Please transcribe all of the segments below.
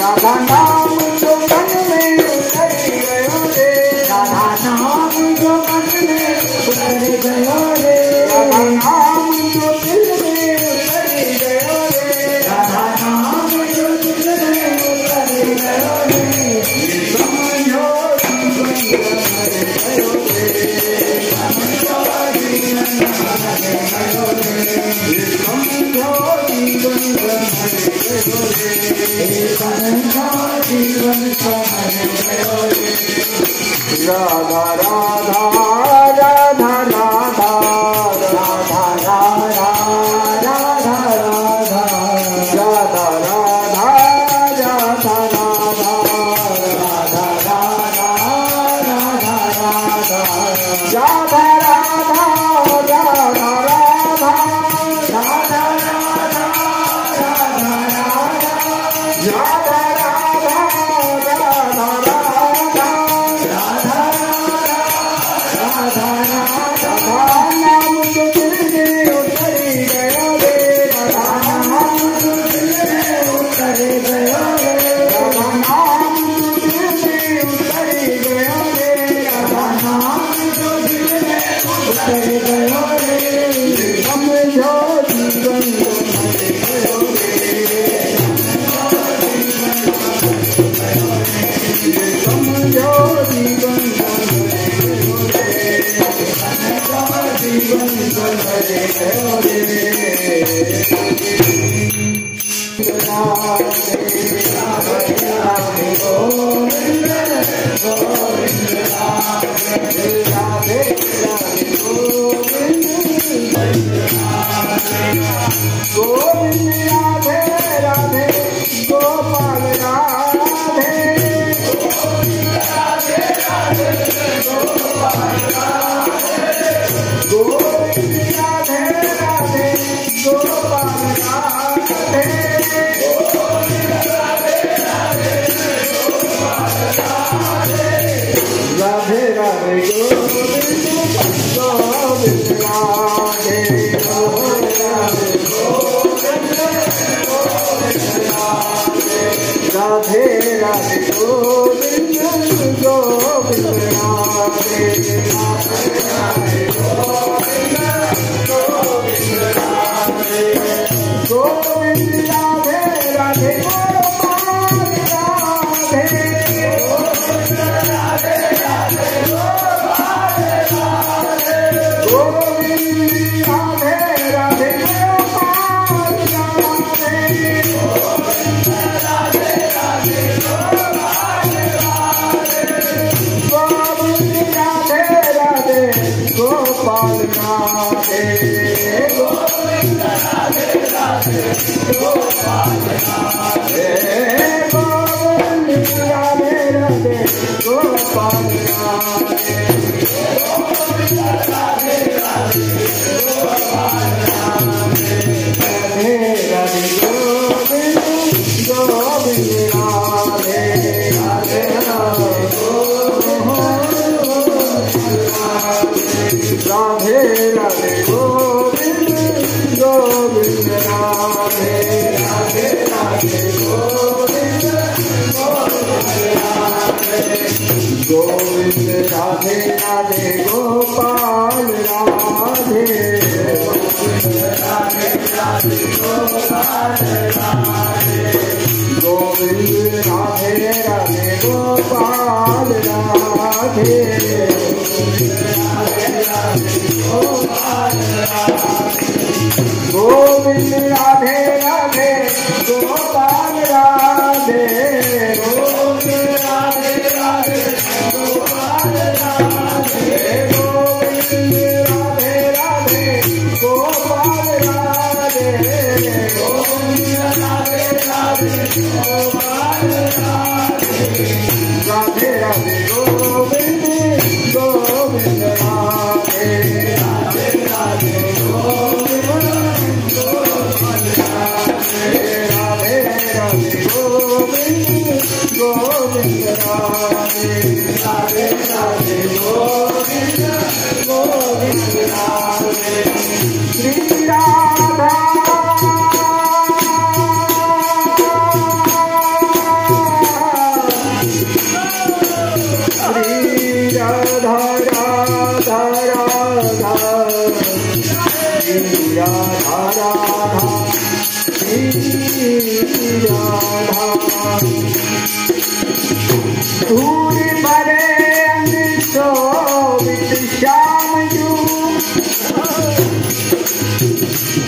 राधा नाम जो मन में उतर गयो रे, राधा नाम जो मन में उतर गयो रे, राधा नाम जो दिल में उतर गयो रे, राधा नाम जो दिल में उतर गयो रे, समझो जीवन हर गयो रे, समझो जीवन हर गयो रे, समझो जीवन हर गयो रे, जीवन Radha Radha Radha Radha Radha Radha Radha Radha Radha Radha Radha Radha Radha Radha Radha Radha Radhe Radhe Govind Radhe Radhe Govind Govind Radhe Shri Radha Radha Radha Radha Radha Radha धूल भरे शोभित श्याम जू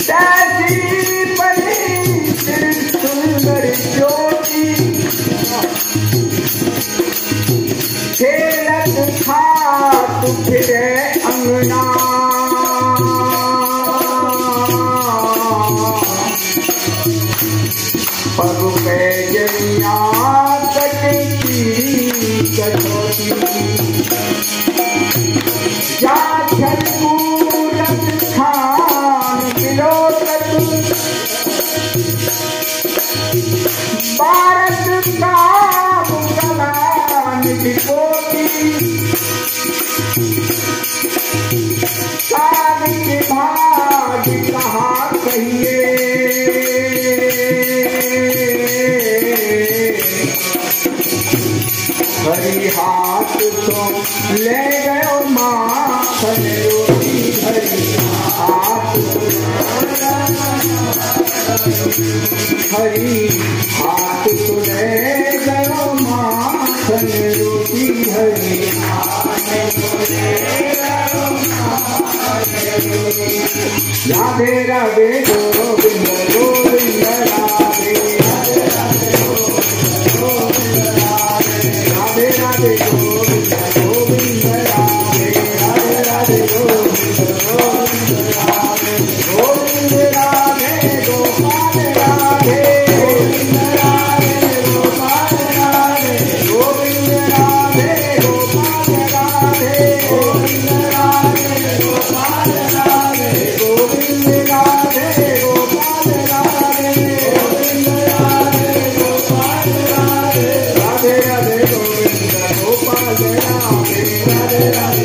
तैसी बड़ी सुंदर ज्योति खेलत खात फिरे अंगना पग पे जनिया कटकी कटोती या छलकूलत खान बिलोतत भारत का निकोटी साधिक भाग कहा कहिए हरी हाथ तो ले गयो माखन रोटी हरी हाथ हरी हाथ तो ले गयो माखन रोटी हरी राधे राधे गोविंद गोविंद राधे राधे राधे गोविंद गोविंद राधे राधे राधे गोविंद गोविंद राधे गोविंद राधे गोपाल राधे गोविंद राधे गोपाल राधे गोविंद राधे गोपाल राधे गोविंद राधे गोपाल राधे गोविंद राधे गोपाल राधे गोविंद राधे गोपाल राधे राधे राधे गोविंद गोपाल राधे राधे राधे